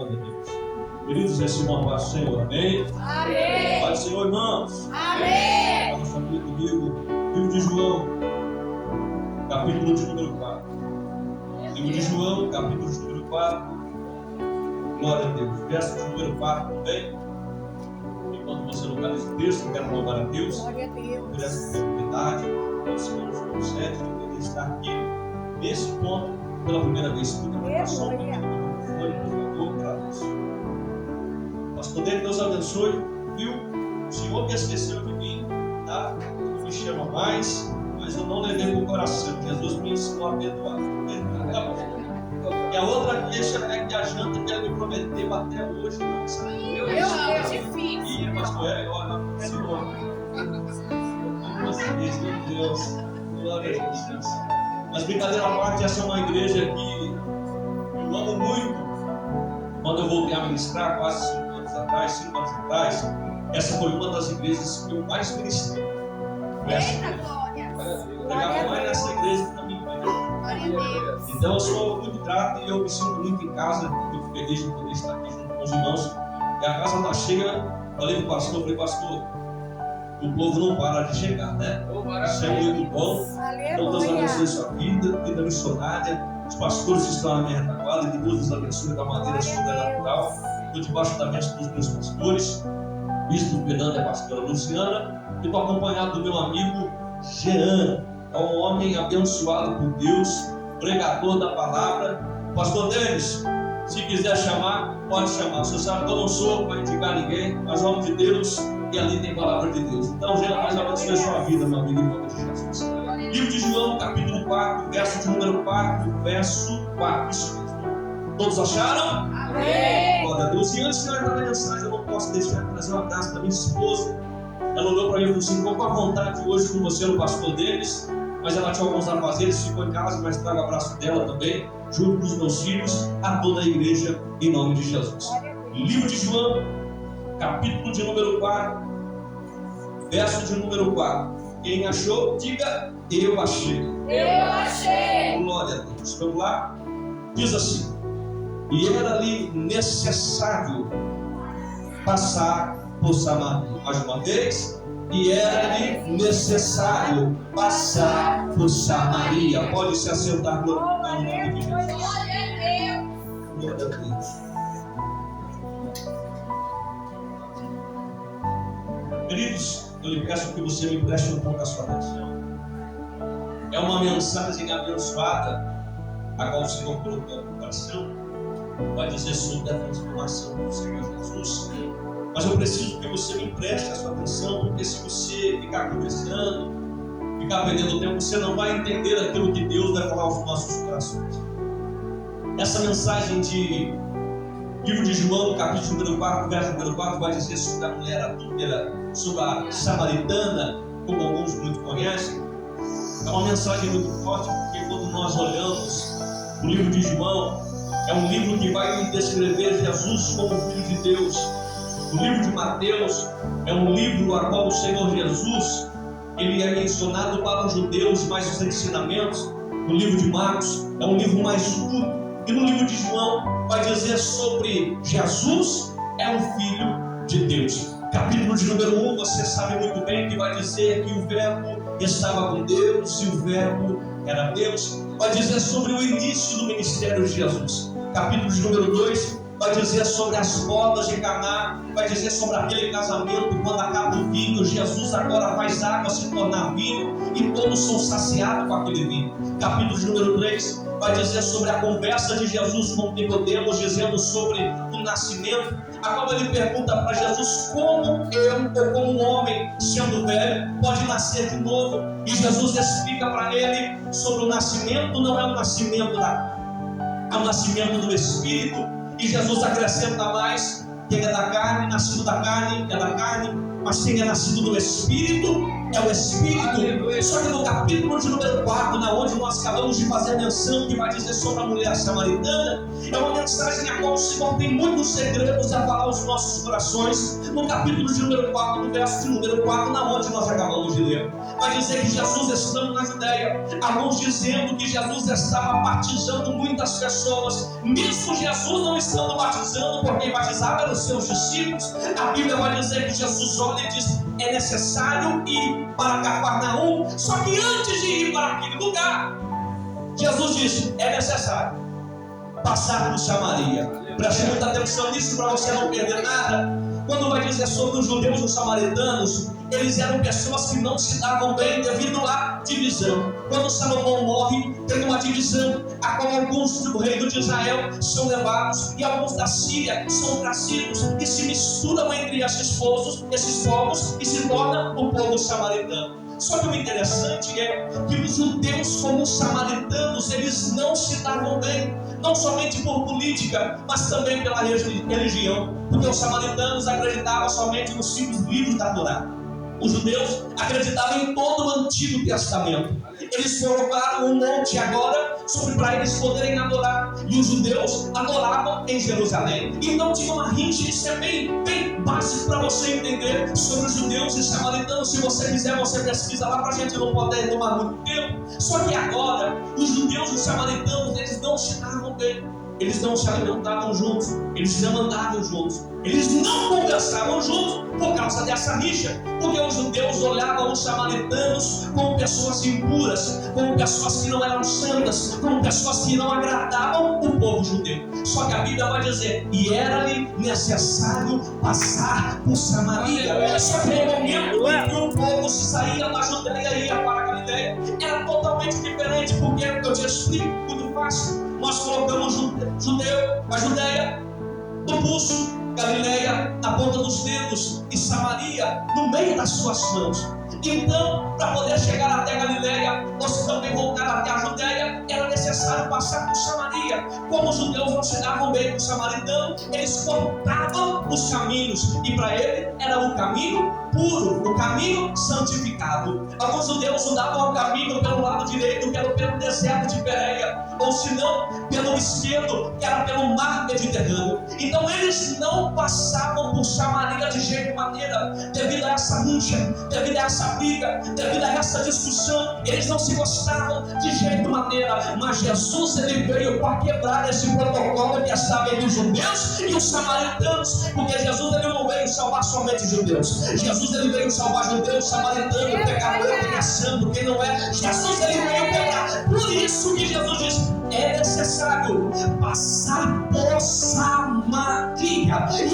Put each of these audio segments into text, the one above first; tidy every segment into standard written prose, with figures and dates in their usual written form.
Glória a Deus. Queridos, recebam a paz do Senhor. Amém? Amém. Paz do Senhor, irmãos. Amém. Fala família comigo. Livro de João, capítulo de número 4. Livro de João, capítulo de número 4. Glória a Deus. Verso de número 4 também. Enquanto você localiza o texto, eu quero louvar a Deus. Glória a Deus. Por essa oportunidade, o Senhor nos concede de poder estar aqui nesse ponto pela primeira vez. Escuta a pregação do microfone, por favor, agradeço. Pastor David, Deus abençoe. Viu? O Senhor me esqueceu de mim, tá? Não me chama mais, mas eu não levei para o coração. Jesus me ensinou a perdoar. E a outra queixa é que a janta que ele me prometeu até hoje não saiu. Meu Deus, difícil. E pastor, olha, Senhor. Meu Deus, glória a Jesus. Mas brincadeira à parte, essa é uma igreja que eu amo muito. Quando eu voltei a ministrar, quase 5 anos atrás, essa foi uma das igrejas que eu mais ministrei. Eita, glória. Eu pregava mais nessa igreja que na minha igreja. Glória a Deus. Então eu sou muito grato e eu me sinto muito em casa, muito feliz de poder estar aqui junto com os irmãos. E a casa está cheia. Falei para o pastor, pastor, o povo não para de chegar, né? Isso é muito bom. Então Deus abençoe sua vida missionária. Os pastores que estão na minha retaguarda, que Deus os abençoe da maneira sobrenatural. Estou debaixo da bênção dos meus pastores. O bispo Fernando e a pastora Luciana. E estou acompanhado do meu amigo Jean. É um homem abençoado por Deus, pregador da palavra. Pastor Denis, se quiser chamar, pode chamar. Você sabe que eu não sou para indicar ninguém, mas homem de Deus, e ali tem palavra de Deus. Então, Jean, Deus abençoe a sua vida, meu amigo, em nome de Jesus. Livro de João, capítulo 4, verso de número 4, verso 4. Isso mesmo. Todos acharam? Amém. Glória a Deus. E antes de eu entrar na mensagem, eu não posso deixar de trazer um abraço da minha esposa. Ela olhou para mim e falou assim: estou com a vontade hoje com você no pastor deles, mas ela tinha alguns afazeres, ficou em casa, mas trago o abraço dela também, junto com os meus filhos, a toda a igreja, em nome de Jesus. Livro de João, capítulo de número 4, verso de número 4. Quem achou, diga: eu achei. Eu achei. Glória a Deus. Vamos lá? Diz assim: e era-lhe necessário passar por Samaria. Mais uma vez. E era-lhe necessário passar por Samaria. Pode se assentar, glorificando o nome de Jesus. Glória a Deus. Queridos, eu lhe peço que você me preste um pouco a sua atenção. É uma mensagem abençoada, a qual o Senhor colocou no coração. Vai dizer sobre a transformação do Senhor Jesus. Mas eu preciso que você me preste a sua atenção, porque se você ficar conversando, ficar perdendo tempo, você não vai entender aquilo que Deus vai falar aos nossos corações. Essa mensagem de livro de João, capítulo número 4, verso número 4, vai dizer sobre a mulher adúltera, sobre a samaritana, como alguns muito conhecem. É uma mensagem muito forte, porque quando nós olhamos o livro de João, é um livro que vai descrever Jesus como Filho de Deus. O livro de Mateus é um livro a qual o Senhor Jesus ele é mencionado para os judeus, mas os ensinamentos. No livro de Marcos é um livro mais curto. E no livro de João vai dizer sobre Jesus é um Filho de Deus. Capítulo de número 1, você sabe muito bem que vai dizer que o verbo estava com Deus e o verbo era Deus. Vai dizer sobre o início do ministério de Jesus. Capítulo de número 2 vai dizer sobre as bodas de Caná, vai dizer sobre aquele casamento, quando acaba o vinho, Jesus agora faz água se tornar vinho, e todos são saciados com aquele vinho. Capítulo de número 3 vai dizer sobre a conversa de Jesus com Nicodemos, dizendo sobre o nascimento, a qual ele pergunta para Jesus como eu, ou como um homem, sendo velho, pode nascer de novo, e Jesus explica para ele sobre o nascimento, não é o nascimento é o nascimento do Espírito. E Jesus acrescenta mais: quem é da carne, nascido da carne, é da carne, mas quem é nascido do Espírito é o Espírito. Só que no capítulo de número 4, na onde nós acabamos de fazer a menção, que vai dizer sobre a mulher samaritana, é uma mensagem a qual o Senhor tem muitos segredos a falar aos nossos corações. No capítulo de número 4, no verso de número 4, na onde nós acabamos de ler, vai dizer que Jesus estando na Judeia, alguns dizendo que Jesus estava batizando muitas pessoas, mesmo Jesus não estando batizando, porque batizava eram os seus discípulos. A Bíblia vai dizer que Jesus olha e diz: é necessário ir para Cafarnaum. Só que antes de ir para aquele lugar, Jesus disse: é necessário passar por Samaria. Preste muita atenção nisso para você não perder nada. Quando vai dizer sobre os judeus e os samaritanos, eles eram pessoas que não se davam bem devido à divisão. Quando Salomão morre, tem uma divisão, a qual alguns do reino de Israel são levados e alguns da Síria são trazidos e se misturam entre esses povos e se torna o povo samaritano. Só que o interessante é que os judeus como os samaritanos, eles não se davam bem, não somente por política, mas também pela religião, porque os samaritanos acreditavam somente nos 5 livros da Torá. Os judeus acreditavam em todo o Antigo Testamento. Eles colocaram um monte agora para eles poderem adorar. E os judeus adoravam em Jerusalém. Então tinha uma rincha. Isso é bem básico para você entender sobre os judeus e samaritanos. Se você quiser, você pesquisa lá para a gente não poder tomar muito tempo. Só que agora, os judeus e os samaritanos, eles não se davam bem. Eles não se alimentavam juntos, eles não andavam juntos, eles não conversavam juntos por causa dessa rixa, porque os judeus olhavam os samaritanos como pessoas impuras, como pessoas que não eram santas, como pessoas que não agradavam o povo judeu. Só que a Bíblia vai dizer: e era-lhe necessário passar por Samaria. Só que no momento em que o povo saía da Judeia e ia para a Galileia, era totalmente diferente, porque eu te explico muito fácil. Nós colocamos a Judeia no pulso, Galileia na ponta dos dedos e Samaria no meio das suas mãos. Então, para poder chegar até Galileia, ou também voltar até a Judeia, era necessário passar por Samaria. Como os judeus não se davam bem com o samaritano, eles cortavam os caminhos, e para ele era o caminho puro, o caminho santificado. Alguns judeus usavam o caminho pelo lado direito, que era pelo deserto de Pérea, ou se não, pelo esquerdo, que era pelo mar Mediterrâneo. Então eles não passavam por Samaria de jeito maneira, devido a essa rincha, devido a essa briga, devido a essa discussão. Eles não se gostavam de jeito maneira, mas Jesus ele veio para quebrar esse protocolo que estava entre os judeus e os samaritanos, porque Jesus ele não veio salvar somente judeus. Jesus ele veio salvar judeus, samaritano, pecador, quem é santo, quem não é. Jesus ele veio pegar. Por isso que Jesus diz: é necessário passar por Samaria.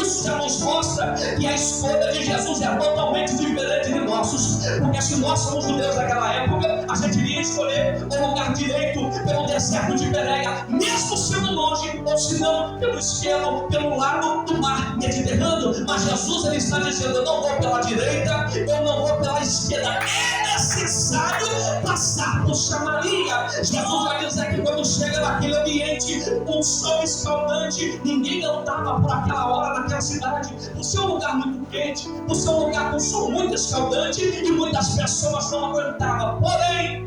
Isso já nos mostra que a escolha de Jesus é totalmente diferente de nossos, porque se nós somos judeus daquela época, a gente iria escolher o lugar direito pelo deserto de Pérea, mesmo sendo longe, ou se não, pelo esquerdo, pelo lado do mar Mediterrâneo. Mas Jesus ele está dizendo: eu não vou pela direita, eu não vou pela esquerda, é necessário passar por Samaria. Jesus vai dizer que quando chega naquele ambiente, um sol escaldante, ninguém andava por aquela hora naquela cidade, por ser um lugar muito quente, por ser um lugar com sol muito escaldante, e muitas pessoas não aguentavam. Porém,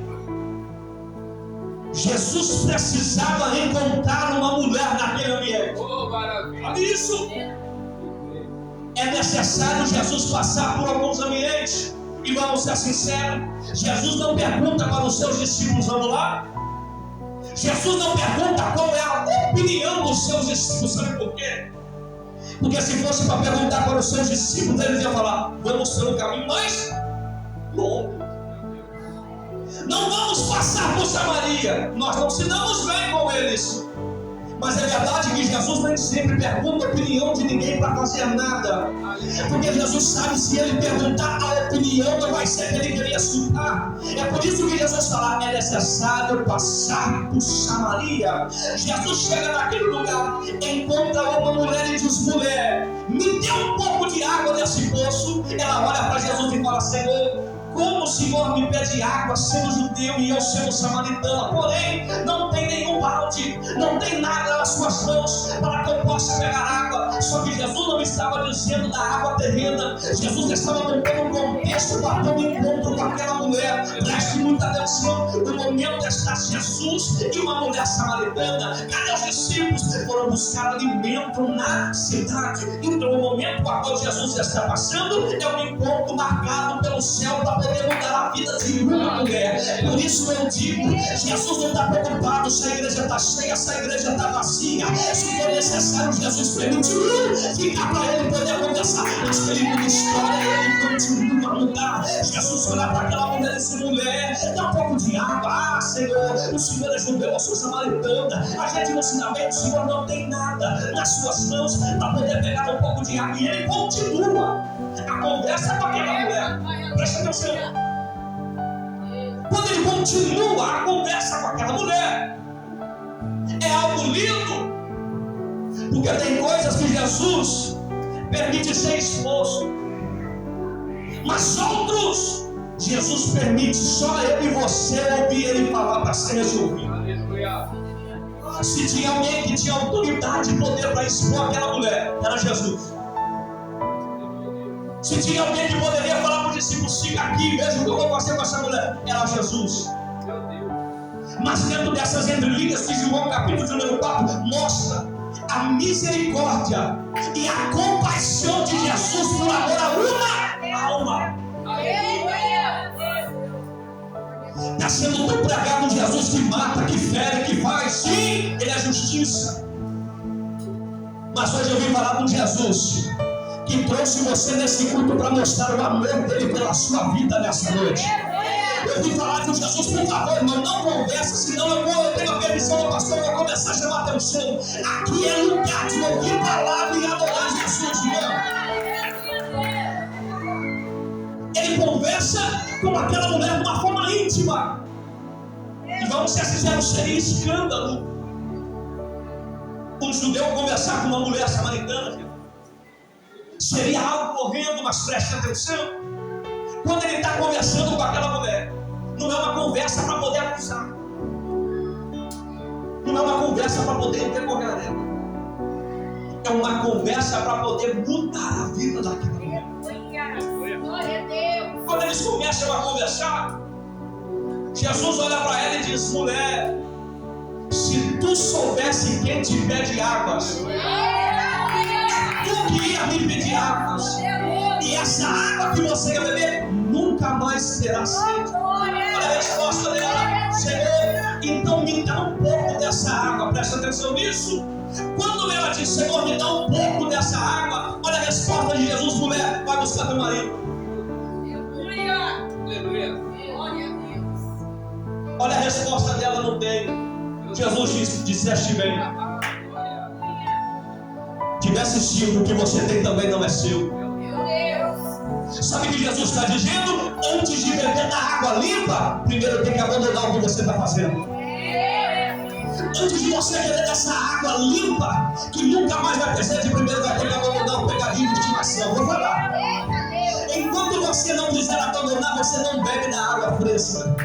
Jesus precisava encontrar uma mulher naquele ambiente. Sabe isso? É necessário Jesus passar por alguns ambientes. E vamos ser sinceros, Jesus não pergunta para os seus discípulos: vamos lá? Jesus não pergunta qual é a opinião dos seus discípulos. Sabe por quê? Porque se fosse para perguntar para os seus discípulos, eles iam falar: vamos pelo caminho mais longo. Não vamos passar por Samaria. Nós não se damos bem com eles. Mas é verdade que Jesus nem sempre pergunta a opinião de ninguém para fazer nada. Porque Jesus sabe, se ele perguntar, a opinião não vai ser que ele queria escutar. É por isso que Jesus fala: é necessário passar por Samaria. Jesus chega naquele lugar, encontra uma mulher e diz: mulher, me dê um pouco de água nesse poço. Ela olha para Jesus e fala: Senhor, como o Senhor me pede água, sendo judeu e eu sendo samaritana, porém não tem nenhum balde, não tem nada nas suas mãos para que eu possa pegar água. Só que Jesus não estava dizendo da água terrena, Jesus estava montando um contexto para ter um encontro com aquela mulher. Preste muita atenção, no momento está Jesus e uma mulher samaritana. Cadê os discípulos? Foram buscar alimento na cidade. Então o momento para qual Jesus está passando é um encontro marcado pelo céu para poder mudar a vida de uma mulher. Por isso eu digo, Jesus não está preocupado se a igreja está cheia, se a igreja está vazia. Se for necessário, Jesus permitiu ficar para ele poder conversar. Mas ele não história, ele continua a mudar. Jesus olha para aquela mulher e disse: mulher, dá um pouco de água. Ah, Senhor, o Senhor é judeu, eu sou samaritana. A gente não se dá bem, o Senhor não tem nada nas suas mãos para poder pegar um pouco de água. E ele continua a conversa com aquela mulher. Presta atenção. Quando ele continua a conversa com aquela mulher, é algo lindo, porque tem coisas que Jesus permite ser exposto, mas outros Jesus permite só eu e você ouvir ele falar para ser resolvido. Se tinha alguém que tinha autoridade e poder para expor aquela mulher, era Jesus. Se tinha alguém que poderia falar para os discípulos: fica aqui, veja o que eu vou fazer com essa mulher, era Jesus. Mas dentro dessas entrelinhas de João capítulo número 4 mostra a misericórdia e a compaixão de Jesus por amor a uma alma. Está sendo tão pregado um Jesus que mata, que fere, que faz. Sim, ele é justiça. Mas hoje eu vim falar de um Jesus que trouxe você nesse culto para mostrar o amor dele pela sua vida nessa noite. Eu vim falar de um Jesus, por favor, irmão, não conversa, senão eu tenho a permissão do pastor, eu vou começar a chamar atenção. Aqui é lugar de ouvir palavra e adorar Jesus, irmão. Ele conversa com aquela mulher de uma forma íntima. E vamos ser sinceros, seria escândalo um judeu conversar com uma mulher samaritana. Seria algo horrendo, mas preste atenção. Quando ele está conversando com aquela mulher, não é uma conversa para poder acusar, não é uma conversa para poder interrogar ela, é uma conversa para poder mudar a vida daquela mulher. Quando eles começam a conversar, Jesus olha para ela e diz: mulher, se tu soubesse quem te pede águas, tu que ia me pedir águas, e essa água que você ia beber nunca mais terá sede. Olha a resposta dela: Senhor, então me dá um pouco dessa água. Presta atenção nisso. Quando ela diz: Senhor, me dá um pouco dessa água, olha a resposta de Jesus: mulher, vai buscar teu marido. Olha a resposta dela: não tem. Jesus disse: disseste bem. Tivesse sido, o que você tem também não é seu. Sabe o que Jesus está dizendo? Antes de beber da água limpa, primeiro tem que abandonar o que você está fazendo. Antes de você beber dessa água limpa, que nunca mais vai ter sede, primeiro vai ter que abandonar o pegadinho de estimação. Vou falar. Enquanto você não quiser abandonar, você não bebe da água fresca.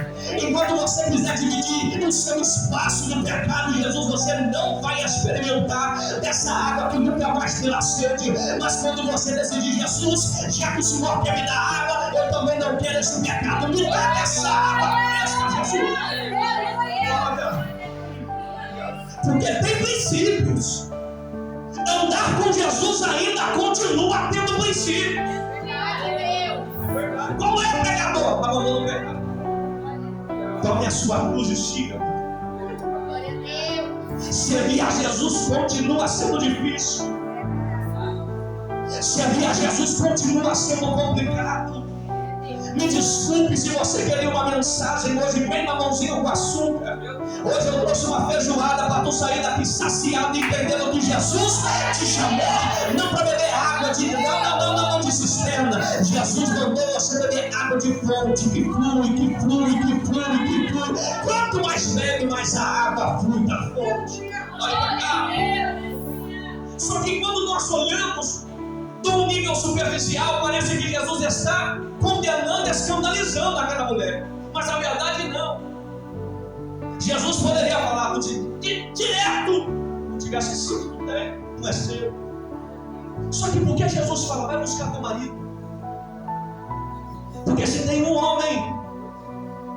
Enquanto você quiser dividir o seu espaço do pecado de Jesus, você não vai experimentar dessa água que nunca mais terá sede. Mas quando você decidir: Jesus, já que o Senhor quer me dar água, eu também não quero esse pecado, me dá essa água fresca, Jesus. Porque tem princípios. Andar com Jesus ainda continua tendo princípio. Qual é o pecador? Abandona o pecado. Tome a sua cruz e siga. Servir a Jesus continua sendo difícil. Servir a Jesus continua sendo complicado. Me desculpe se você queria uma mensagem hoje bem na mãozinha com açúcar. Hoje eu trouxe uma feijoada para tu sair daqui saciado, entendendo que Jesus te chamou não para beber água de cisterna. Jesus mandou você beber água de fonte que flui. Quanto mais bebe, mais a água flui da fonte. Olha para cá. Só que quando nós olhamos do nível superficial, parece que Jesus está condenando e escandalizando aquela mulher. Mas a verdade não. Jesus poderia falar direto, não tivesse sido, não é seu. Só que por que Jesus fala, vai buscar teu marido? Porque se tem um homem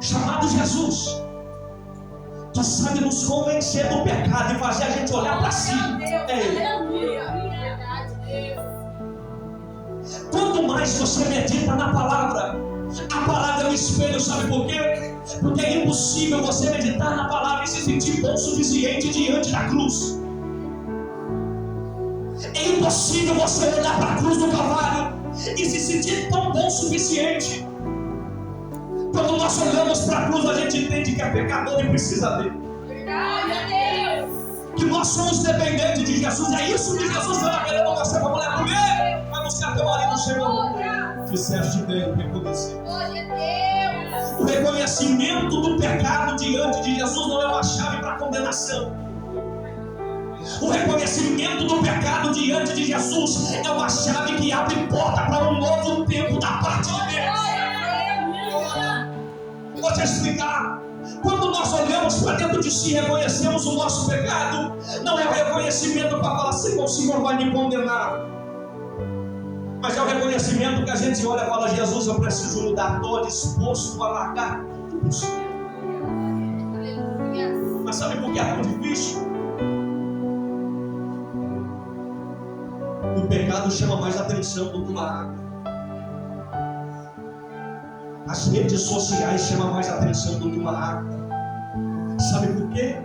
chamado Jesus, que sabe nos convencer do pecado e fazer a gente olhar para si, é Ele. Quanto mais você medita na palavra, a palavra é um espelho, sabe por quê? Porque é impossível você meditar na palavra e se sentir bom o suficiente diante da cruz. É impossível você olhar para a cruz do Calvário e se sentir tão bom o suficiente. Quando nós olhamos para a cruz, a gente entende que é pecador e precisa dele. Que nós somos dependentes de Jesus. É isso que Jesus está querendo mostrar para a mulher. Mulher, vai buscar teu marido, chegou. Disseste bem, reconheci. O reconhecimento do pecado diante de Jesus não é uma chave para condenação. O reconhecimento do pecado diante de Jesus é uma chave que abre porta para um novo tempo da parte de Deus. Vou te explicar. Quando nós olhamos para dentro de si e reconhecemos o nosso pecado, não é o reconhecimento para falar assim, o Senhor vai me condenar. Mas é o reconhecimento que a gente olha e fala, Jesus, eu preciso mudar, estou disposto a largar tudo por si. Mas sabe por que é tão difícil? O pecado chama mais atenção do que uma água. As redes sociais chamam mais atenção do que uma água. Sabe por quê?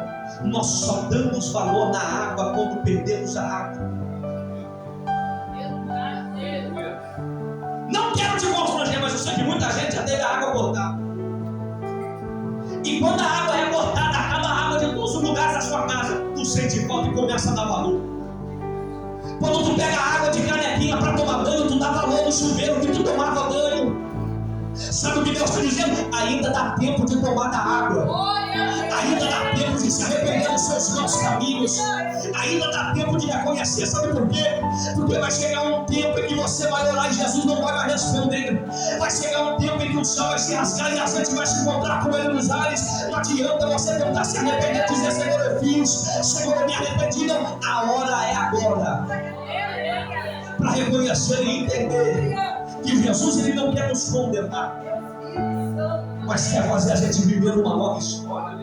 Nós só damos valor na água quando perdemos a água. Não quero te constranger, mas eu sei que muita gente já teve a água cortada. E quando a água é cortada, acaba a água de todos os lugares da sua casa. Tu sente falta e começa a dar valor. Quando tu pega a água de canequinha para tomar banho, tu dá valor no chuveiro que tu tomava banho. Sabe o que Deus está dizendo? Ainda dá tempo de tomar da água. Ainda dá tempo de se arrepender dos seus maus caminhos. Ainda dá tempo de reconhecer. Sabe por quê? Porque vai chegar um tempo em que você vai orar e Jesus não vai mais responder. Vai chegar um tempo em que o céu vai se rasgar e a gente vai se encontrar com Ele nos ares. Não adianta você tentar se arrepender e dizer, Senhor, eu fiz, Senhor, eu me arrependi. Não, a hora é agora. Para reconhecer e entender que Jesus ele não quer nos condenar, mas quer fazer a gente viver uma nova história.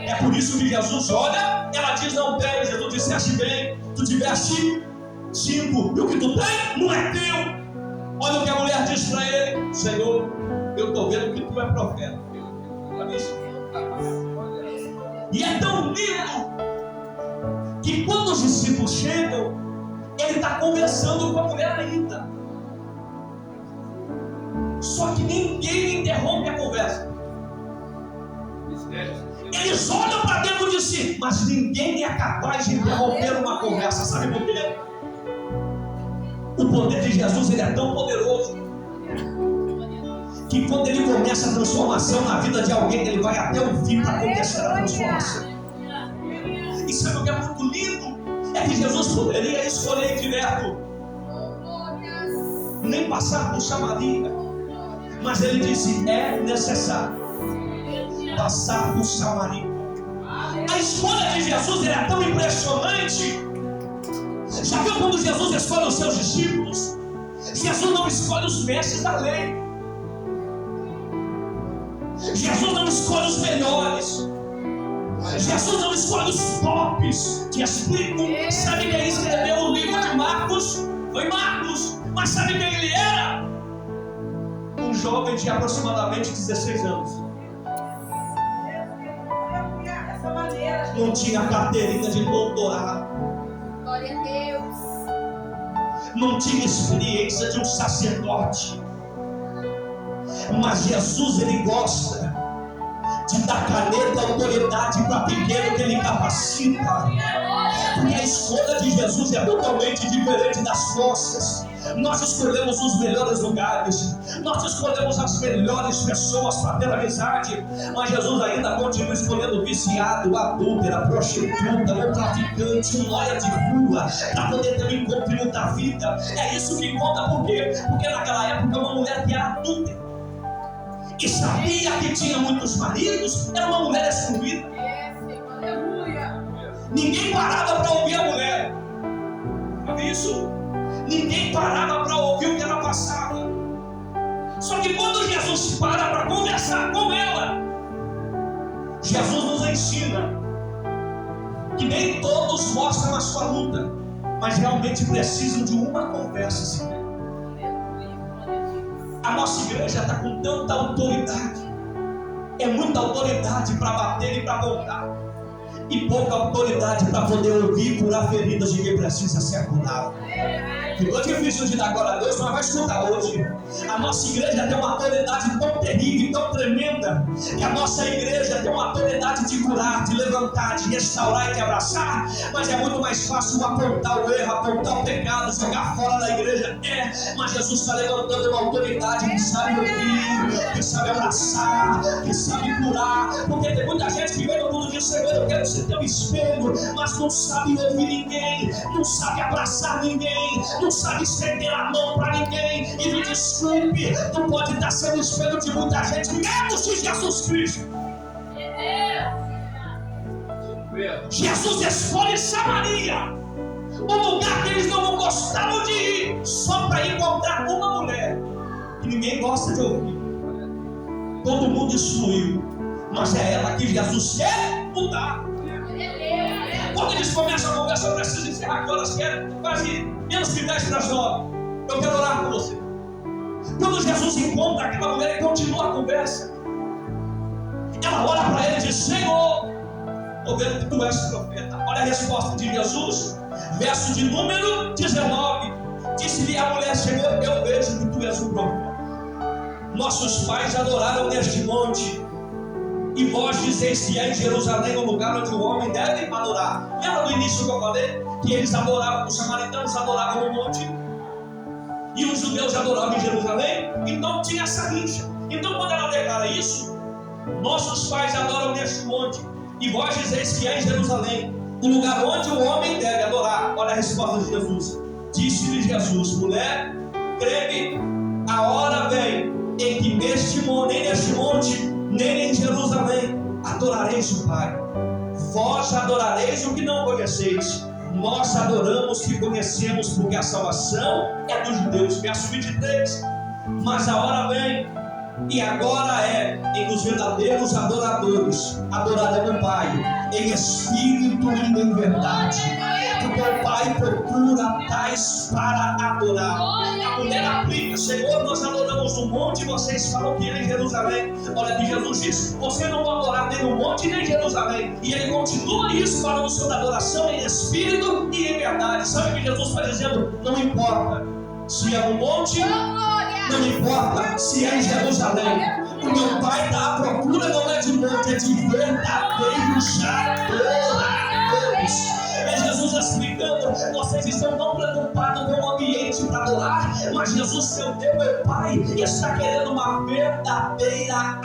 É por isso que Jesus olha, ela diz, não tem, tu disseste bem, tu tiveste 5, e o que tu tem não é teu. Olha o que a mulher diz para ele, Senhor, eu estou vendo que tu é profeta. E é tão lindo que quando os discípulos chegam, ele está conversando com a mulher ainda. Só que ninguém interrompe a conversa. Eles olham para dentro de si, mas ninguém é capaz de interromper uma conversa. Sabe por quê? O poder de Jesus ele é tão poderoso que quando ele começa a transformação na vida de alguém, ele vai até o fim para começar a transformação. E sabe o que é muito lindo? É que Jesus poderia escolher direto, nem passar por Samaria, mas ele disse, é necessário passar por Samaria. A escolha de Jesus é tão impressionante. Já viu quando Jesus escolhe os seus discípulos? Jesus não escolhe os mestres da lei. Jesus não escolhe os melhores. Jesus não escolhe os tops. Te explico. Sabe quem escreveu o livro de Marcos? Foi Marcos. Mas sabe quem ele era? Um jovem de aproximadamente 16 anos. Não tinha carteirinha de doutorado. Glória a Deus. Não tinha experiência de um sacerdote. Mas Jesus, ele gosta de dar caneta e autoridade para pequeno que ele capacita. Porque a escolha de Jesus é totalmente diferente das nossas. Nós escolhemos os melhores lugares, nós escolhemos as melhores pessoas para ter amizade, mas Jesus ainda continua escolhendo o viciado, o adúltero, a prostituta, o traficante, o nóia de rua, para poder ter um encontro da vida. É isso que conta. Por quê? Porque naquela época uma mulher que era adúltera e sabia que tinha muitos maridos era uma mulher excluída. Ninguém parava para ouvir a mulher. Sabe isso? Ninguém parava para ouvir o que ela passava. Só que quando Jesus para conversar com ela, Jesus nos ensina que nem todos mostram a sua luta, mas realmente precisam de uma conversa assim. A nossa igreja está com tanta autoridade, é muita autoridade para bater e para voltar, e pouca autoridade para poder ouvir e curar feridas de quem precisa ser curado. Ficou difícil de dar glória a Deus, mas vai escutar hoje. A nossa igreja tem uma autoridade tão terrível, tão tremenda, que a nossa igreja tem uma autoridade de curar, de levantar, de restaurar e de abraçar, mas é muito mais fácil apontar o erro, apontar o pecado, jogar fora da igreja. Mas Jesus está levantando uma autoridade que sabe ouvir, que sabe abraçar, que sabe curar, porque tem muita gente que vem no mundo diz: Senhor, eu quero ser teu espelho, mas não sabe ouvir ninguém, não sabe abraçar ninguém, não sabe estender a mão para ninguém. E me desculpe, não pode estar sendo espelho de muita gente, menos de Jesus Cristo. Jesus escolhe Samaria, um lugar que eles não gostavam de ir, só para encontrar uma mulher que ninguém gosta de ouvir. Todo mundo excluiu, mas é ela que Jesus quer mudar. Quando eles começam a conversa, eu preciso encerrar aqui, horas que é quase menos que 10 para as 9. Eu quero orar com você. Quando Jesus encontra aquela mulher e continua a conversa, ela olha para ele e diz: Senhor, estou vendo que tu és profeta. Olha a resposta de Jesus, verso de número 19. Disse-lhe a mulher: Senhor, eu vejo que tu és um profeta. Nossos pais adoraram neste monte, e vós dizeis que é em Jerusalém o lugar onde o homem deve adorar. Lembra do início que eu falei? Que eles adoravam, os samaritanos adoravam no monte, e os judeus adoravam em Jerusalém. Então tinha essa rixa. Então quando ela declara isso, nossos pais adoram neste monte, e vós dizeis que é em Jerusalém o lugar onde o homem deve adorar. Olha a resposta de Jesus. Disse-lhe Jesus: mulher, crê-me, a hora vem em que nem neste monte, nem em Jerusalém adorareis o Pai. Vós adorareis o que não conheceis, nós adoramos o que conhecemos, porque a salvação é dos judeus. Verso 23. Mas a hora vem, e agora é, em que os verdadeiros adoradores adorarão o Pai em espírito e em verdade, porque o Pai procura tais para adorar. A mulher aplica: Senhor, nós adoramos no monte, e vocês falam que é em Jerusalém. Olha que Jesus diz: você não vai adorar nem no monte nem em Jerusalém. E ele continua isso, falando sobre adoração em espírito e em verdade. Sabe o que Jesus está dizendo? Não importa se é no monte, não importa se é em Jerusalém. O meu Pai está à procura, não é de monte, é de verdadeiros adoradores. É Jesus explicando: vocês estão tão preocupados com o ambiente para adorar, mas Jesus, seu Deus, meu Pai, está querendo uma verdadeira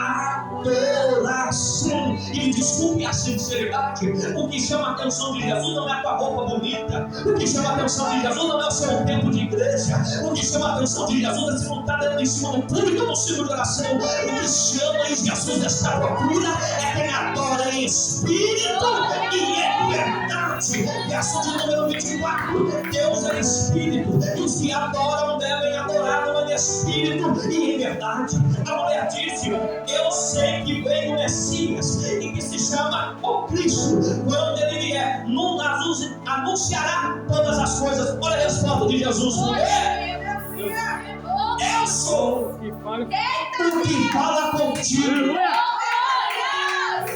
adoração. E me desculpe a sinceridade, o que chama a atenção de Jesus não é a tua roupa bonita, o que chama a atenção de Jesus não é o seu tempo de igreja, o que chama a atenção de Jesus é se não está dentro em cima do público no sino de oração. O que chama em Jesus desta procura é quem adora em espírito e em verdade. Verso de número 24. Deus é espírito, e os que adoram devem adorar em espírito e em verdade. A mulher disse: eu sei que vem o Messias, e que se chama o Cristo. Quando ele vier, anunciará todas as coisas. Olha a resposta de Jesus: eu sou o que fala contigo.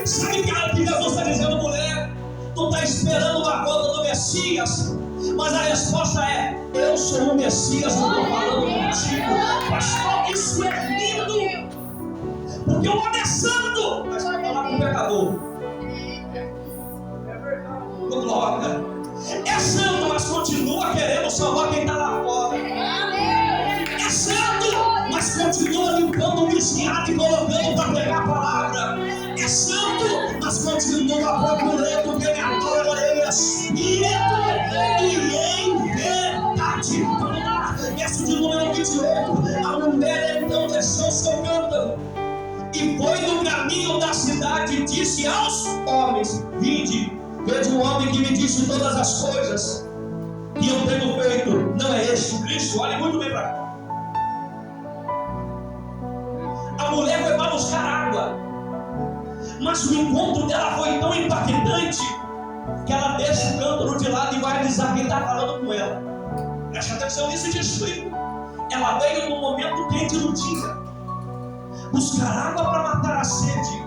Sabe o que Jesus está dizendo, mulher? Tu está esperando a volta do Messias, mas a resposta é: eu sou o Messias, não estou falando contigo. Pastor, isso é lindo, porque o homem é santo, mas vai falar com o pecador. Glória. É santo, mas continua querendo salvar quem está lá fora. está te colocando para pegar a palavra. É santo, mas continua procurando quem adora ele é espírito e em verdade. Verso de número 28. A mulher então deixou seu cântaro e foi no caminho da cidade e disse aos homens: vinde, vede um homem que me disse todas as coisas que eu tenho feito. Não é este Cristo? Olhe muito bem para cá. A mulher foi para buscar água, mas o encontro dela foi tão impactante que ela deixa o cântaro de lado e vai avisar quem está falando com ela. Preste atenção nisso e te explico. Ela veio no momento quente do dia buscar água para matar a sede.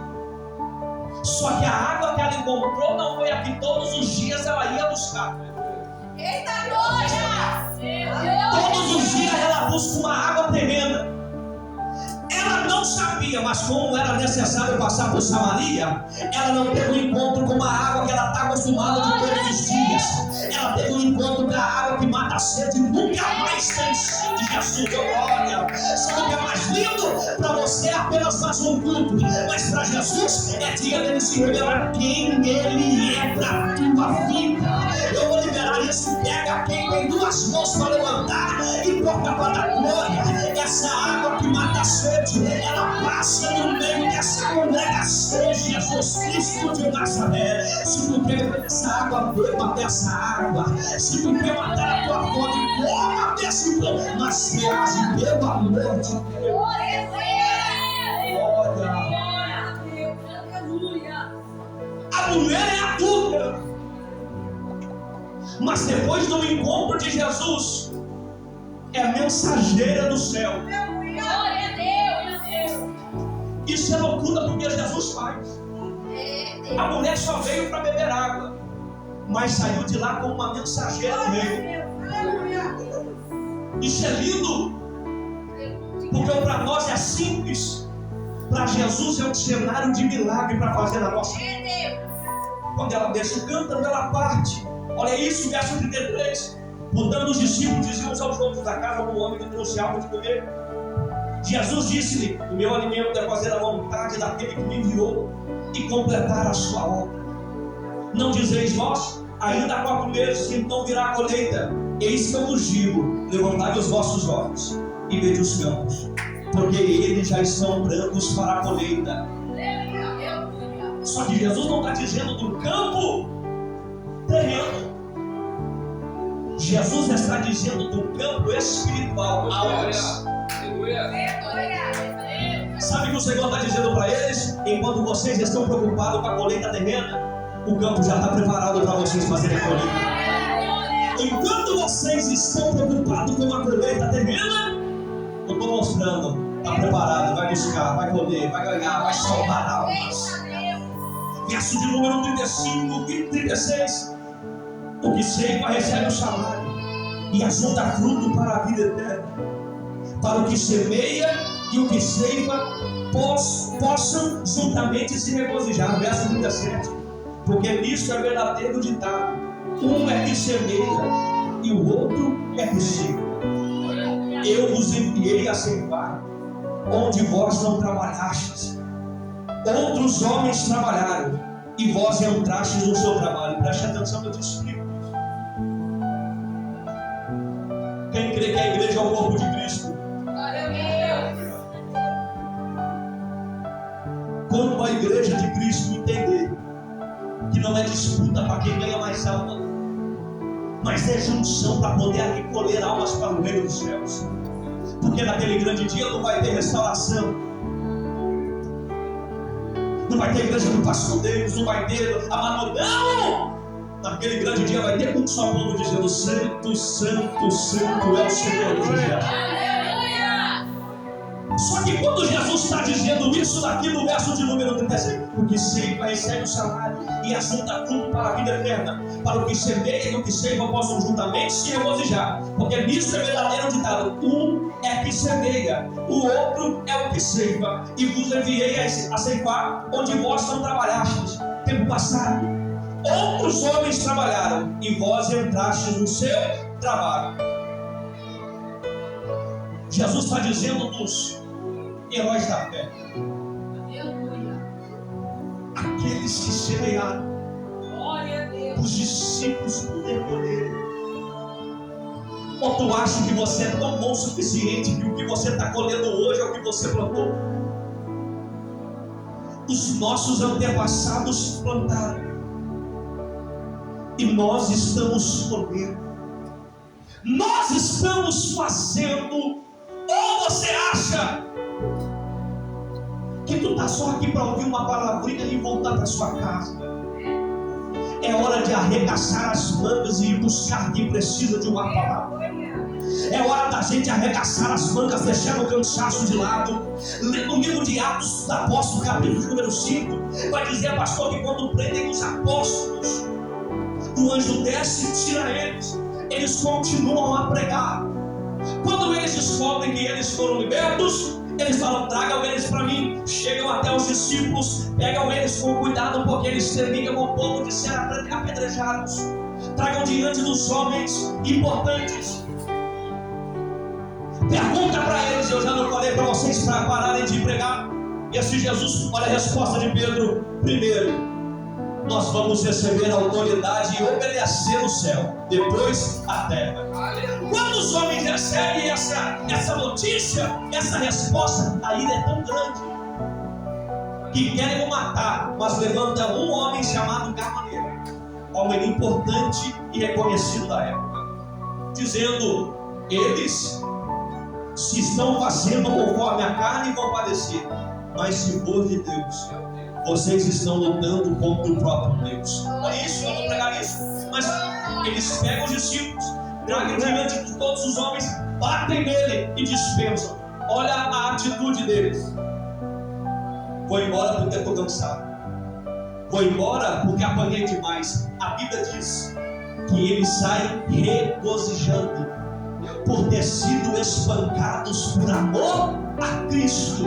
Só que a água que ela encontrou não foi a que todos os dias ela ia buscar. Eita glória! Todos os dias ela busca uma água terrena. Ela não sabia, mas como era necessário passar por Samaria, ela não teve um encontro com uma água que ela está acostumada de todos os dias. Ela teve um encontro com a água que mata a sede. Nunca mais tem sede, Jesus. Olha, sabe o que é mais lindo? Para você é apenas mais um culto, mas para Jesus é dia dele se revelar quem ele é para a tua vida. Eu vou liberar isso. Pega quem tem duas mãos para levantar e toca para a glória. Essa água que mata a sede, ela passa no meio dessa mulher, seja Jesus Cristo de Nazaré. Se tu quer beber dessa água, beba dessa água. Se tu quer matar a tua fome, coma desse pão, mas bebe pelo amor de Deus. Glória Olha, a Deus, aleluia. a mulher é adulta, mas depois do encontro de Jesus, é mensageira do céu. Glória a Deus. Isso é loucura porque Jesus faz. A mulher só veio para beber água, mas saiu de lá como uma mensageira do reino. Isso é lindo, porque para nós é simples, para Jesus é um cenário de milagre para fazer na nossa vida. Quando ela deixa o cântaro, ela parte. Olha isso, verso 33. Portanto, os discípulos diziam aos outros da casa: um homem que trouxe algo de comer. Jesus disse-lhe: o meu alimento é fazer a vontade daquele que me enviou e completar a sua obra. Não dizeis vós, ainda há 4 meses, então virá a colheita. Eis que eu vos digo: levantai os vossos olhos e vede os campos, porque eles já estão brancos para a colheita. Só que Jesus não está dizendo do campo terreno. Jesus está dizendo do campo espiritual. Sabe o que o Senhor está dizendo para eles? Enquanto vocês estão preocupados com a colheita terrena, o campo já está preparado para vocês fazerem a colheita. Enquanto vocês estão preocupados com a colheita terrena, eu estou mostrando. Está preparado, vai buscar, vai colher, vai ganhar, vai salvar almas. Verso de número 35 e 36. O que ceifa recebe o salário e ajunta fruto para a vida eterna, para o que semeia e o que ceifa possam juntamente se regozijar. Verso 37. Porque nisto é verdadeiro ditado: um é que semeia e o outro é que ceifa. Eu vos enviei a ceifar onde vós não trabalhastes. Outros homens trabalharam e vós entrastes no seu trabalho. Preste atenção que eu te explico. Quem crê que a igreja é o corpo de Cristo? Glória a Deus. Quando a igreja de Cristo entender que não é disputa para quem ganha mais alma, mas é junção para poder recolher almas para o reino dos céus. Porque naquele grande dia não vai ter restauração, não vai ter igreja do pastor deles, não vai ter amador, não! Naquele grande dia vai ter um só povo dizendo: Santo, Santo, Santo é o Senhor dos céus. Só que quando Jesus está dizendo isso daqui no verso de número 36, o que ceifa recebe o salário e ajunta tudo para a vida eterna, para o que semeia e o que ceifa possam juntamente se regozijar, porque nisso é verdadeiro ditado: um é que semeia, o outro é o que ceifa, e vos enviei a ceifar onde vós não trabalhastes. Tempo passado, outros homens trabalharam e vós entrastes no seu trabalho. Jesus está dizendo Heróis da fé. Aleluia. Aqueles que semearam. Glória a Deus. Os discípulos poder colher. Ou tu acha que você é tão bom o suficiente que o que você está colhendo hoje é o que você plantou? Os nossos antepassados plantaram e nós estamos colhendo. Nós estamos fazendo. Ou você acha que tu está só aqui para ouvir uma palavrinha e voltar para sua casa? É hora de arregaçar as mangas e ir buscar quem precisa de uma palavra. É hora da gente arregaçar as mangas, deixar o cansaço de lado. No livro de Atos dos Apóstolos, capítulo número 5, vai dizer, pastor, que quando prendem os apóstolos, o anjo desce e tira eles. Eles continuam a pregar. Quando eles descobrem que eles foram libertos, eles falam, tragam eles para mim. Chegam até os discípulos, pegam eles com cuidado, porque eles terminam com o povo de ser apedrejados. Tragam diante dos homens importantes. Pergunta para eles, eu já não falei para vocês para pararem de pregar. E assim Jesus, olha a resposta de Pedro. Primeiro, nós vamos receber a autoridade e obedecer o céu, depois a terra. Quando os homens recebem essa notícia, essa resposta, a ira é tão grande que querem o matar, mas levanta um homem chamado Gamaliel, homem importante e reconhecido da época, dizendo, eles se estão fazendo conforme a carne vão padecer, mas se for de Deus, vocês estão lutando contra o próprio Deus. Por isso, eu vou pregar isso. Mas eles pegam os discípulos, tragam diante de todos os homens, batem nele e dispensam. Olha a atitude deles. Vou embora porque estou cansado. Vou embora porque apanhei demais. A Bíblia diz que eles saem regozijando por ter sido espancados por amor a Cristo.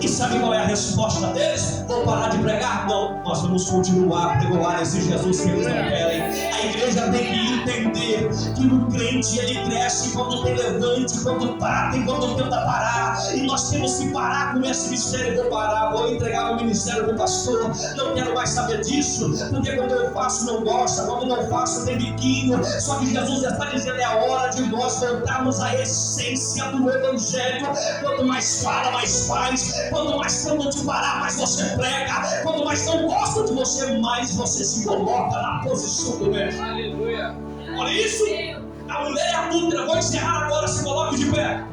E sabe qual é a resposta deles? Vou parar de pregar? Não, nós vamos continuar a pregoar esse Jesus que eles não querem. A igreja tem que entender que o crente ele cresce quando tem levante, quando batem, quando tenta parar. E nós temos que parar com esse mistério. Vou parar, vou entregar o ministério para o pastor. Não quero mais saber disso, porque quando eu faço não gosta, quando não faço tem biquinho. Só que Jesus está dizendo, é a hora de nós voltarmos à essência do Evangelho. Quanto mais fala, mais faz. Quanto mais quando te parar, mais você prega. Quanto mais não gosta de você, mais você se coloca na posição do mestre. Aleluia. Olha isso. A mulher é adúltera. Vou encerrar agora, se coloque de pé.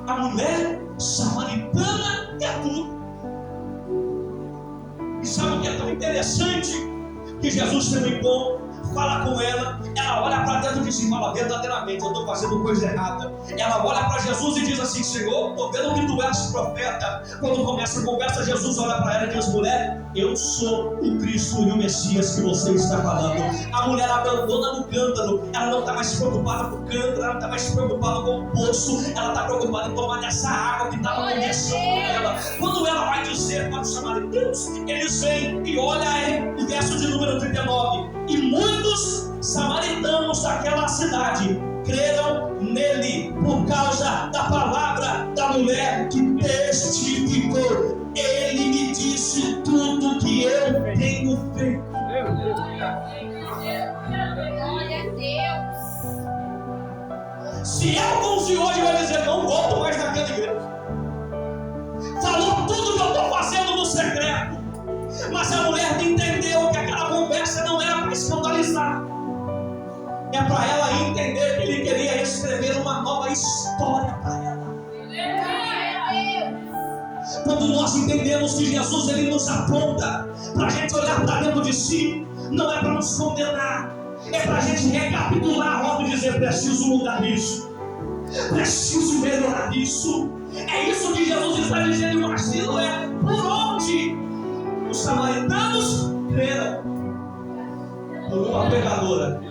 A mulher samaritana é adúltera. E sabe o que é tão interessante? Que Jesus também fala com ela, ela olha para dentro de si e fala, verdadeiramente, eu estou fazendo coisa errada. Ela olha para Jesus e diz assim, Senhor, estou vendo que tu és profeta. Quando começa a conversa, Jesus olha para ela e diz, mulher, eu sou o Cristo e o Messias que você está falando. A mulher abandona no cântaro, ela não está mais preocupada com o cântaro, ela não está mais preocupada com o poço, ela está preocupada em tomar dessa água que estava começando ela. Quando ela vai dizer para os samaritanos, eles vêm e olha aí o verso de número 39, e muitos samaritanos daquela cidade creram nele por causa da palavra da mulher que testificou. Ele me disse tudo que eu tenho feito. Glória a Deus. Se alguns de hoje vai dizer, não volto mais naquela igreja, falou tudo que eu estou fazendo no secreto, mas a mulher entendeu que aquela conversa não era para escandalizar, é para ela entender que ele queria escrever uma nova história para ela. Quando nós entendemos que Jesus ele nos aponta para a gente olhar para dentro de si, não é para nos condenar, é para a gente recapitular a rota e dizer, preciso mudar isso, preciso melhorar isso. É isso que Jesus está dizendo, mas não é por onde os samaritanos creram por uma pecadora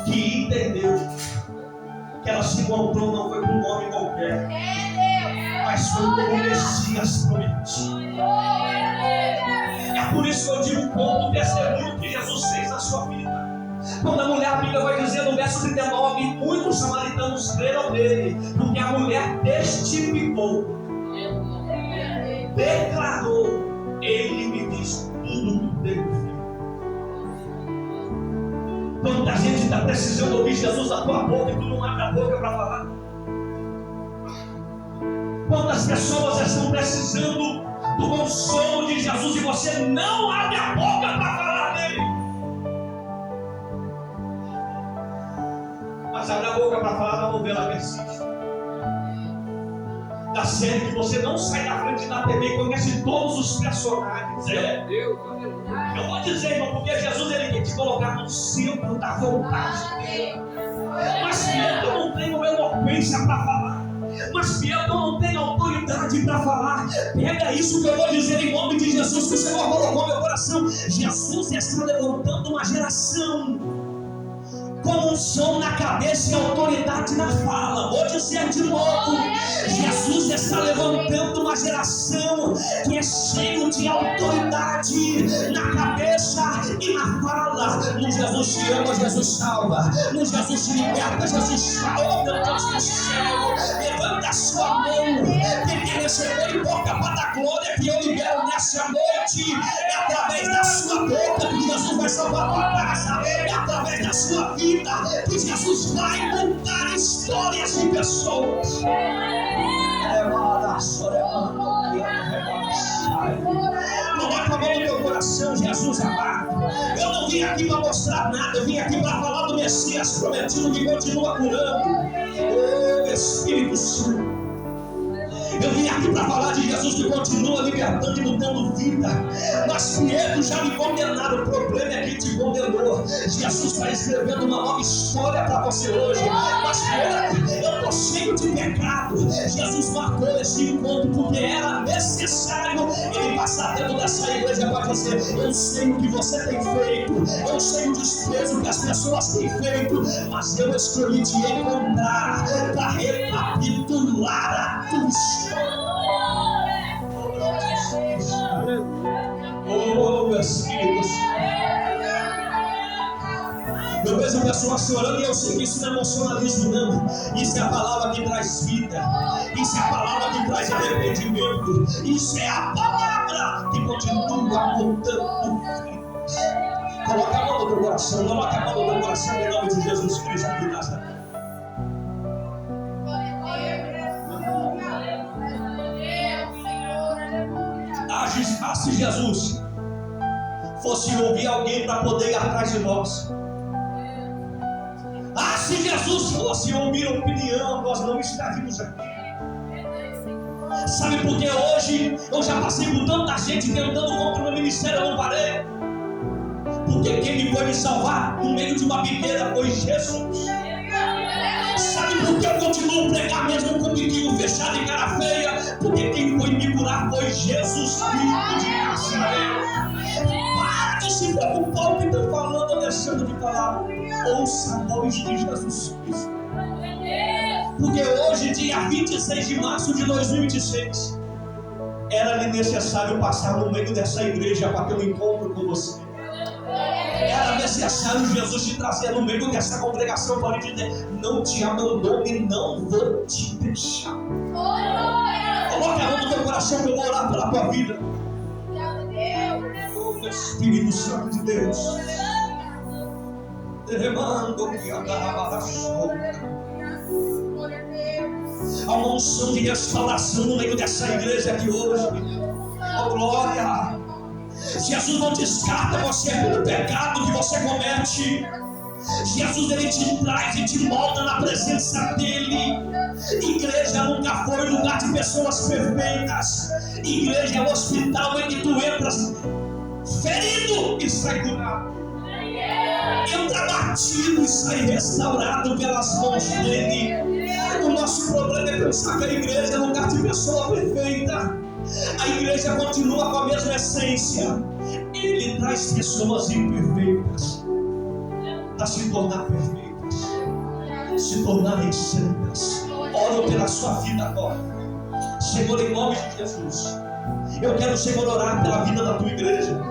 que entendeu que ela se encontrou não foi com um homem qualquer, mas foi com o Messias prometido. É por isso que eu digo, como o testemunho que Jesus fez na sua vida. Quando a mulher, a Bíblia vai dizer no verso 39, muitos samaritanos creram nele, porque a mulher testificou, declarou: ele me diz tudo o que devo fazer. Quanta gente está precisando ouvir Jesus da tua boca e tu não abre a boca para falar. Quantas pessoas estão precisando do consolo de Jesus e você não abre a boca para falar dele. Mas abre a boca para falar da novela Persiste, da série que você não sai da frente da TV e conhece todos os personagens. Eu vou dizer, irmão, porque Jesus ele quer te colocar no centro da vontade dele. Mas se eu não tenho eloquência para falar, mas se eu não tenho autoridade para falar, pega isso que eu vou dizer em nome de Jesus, que o Senhor colocou no meu coração. Jesus está levantando uma geração com unção na cabeça e autoridade na fala. Vou dizer de novo: Jesus está levantando uma geração que é cheio de autoridade na cabeça e na fala. No Jesus te ama, Jesus salva. No Jesus te liberta, Jesus salva. Meu Deus do céu, levanta a sua mão. Quem quer receber e boca para dar glória que eu libero nessa noite. É através da sua boca que Jesus vai salvar a tua casa. É através da sua vida que Jesus vai mudar histórias de pessoas. Coloca a mão no meu coração, Jesus amado. Eu não vim aqui para mostrar nada, eu vim aqui para falar do Messias prometido que continua curando. Oh, Espírito Santo. Eu vim aqui para falar de Jesus que continua libertando e mudando vida. Mas Pedro já me condenaram. O problema é quem te condenou. Jesus está escrevendo uma nova história para você hoje. Mas Pedro, eu estou cheio de pecado. Jesus marcou esse encontro porque era necessário ele passar dentro dessa igreja para dizer: eu sei o que você tem feito, eu sei o desprezo que as pessoas têm feito, mas eu escolhi te encontrar para recapitular a tua história. Oh, Espírito Santo. Eu vejo pessoas chorando e eu sei que isso não é emocionalismo, não. Isso é a palavra que traz vida. Isso é a palavra que traz arrependimento. Isso é a palavra que continua apontando vidas. Coloca a mão no teu coração, coloca a mão no teu coração em nome de Jesus Cristo de Nazaré. Se Jesus fosse ouvir alguém para poder ir atrás de nós, se Jesus fosse ouvir opinião, nós não estaríamos aqui. Sabe por que hoje eu já passei por tanta gente tentando contra o meu ministério, eu não parei? Porque quem me foi me salvar no meio de uma biqueira foi Jesus. Sabe por que eu continuo a pregar mesmo com o biquinho fechado e cara feia? Porque quem foi me curar foi Jesus Cristo de Nazaré. Para de se preocupar o que estão falando ou deixando de falar. Ouça a voz de Jesus Cristo. Porque hoje, dia 26 de março de 2026, era necessário passar no meio dessa igreja para ter um encontro com você. Era necessário Jesus te trazer no meio dessa congregação para te dizer: não te abandono e não vou te deixar. Coloque a mão no teu coração que eu vou orar pela tua vida. Oh, Espírito Santo de Deus, derramando que andava há uma unção de restauração no meio dessa igreja aqui hoje. Oh, glória! Jesus não descarta você pelo pecado que você comete. Jesus ele te traz e te molda na presença dele. Igreja nunca foi lugar de pessoas perfeitas. Igreja é o hospital em que tu entras ferido e sai curado. Entra batido e sai restaurado pelas mãos dele. O nosso problema é pensar que a igreja é lugar de pessoa perfeita. A igreja continua com a mesma essência. Ele traz pessoas imperfeitas para se tornar perfeitas, se tornarem santas. Oro pela sua vida agora, Senhor, em nome de Jesus. Eu quero, Senhor, orar pela vida da tua igreja.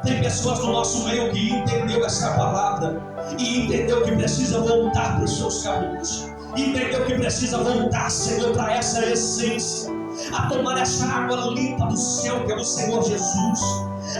Tem pessoas no nosso meio que entendeu essa palavra e entendeu que precisa voltar para os seus caminhos. Entendeu que precisa voltar, Senhor, para essa essência, a tomar essa água limpa do céu que é o Senhor Jesus,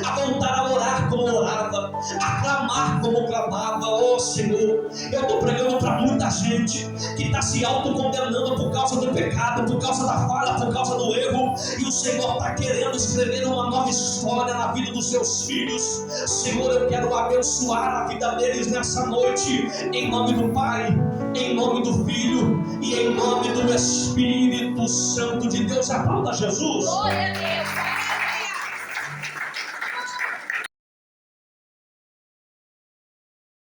a voltar a orar como orava, a clamar como clamava. Oh Senhor, eu estou pregando para muita gente que está se autocondenando por causa do pecado, por causa da falha, por causa do erro, e o Senhor está querendo escrever uma nova história na vida dos seus filhos. Senhor, eu quero abençoar a vida deles nessa noite, em nome do Pai, em nome do Filho e em nome do Espírito Santo de Deus. Aplauda Jesus. Glória a Deus.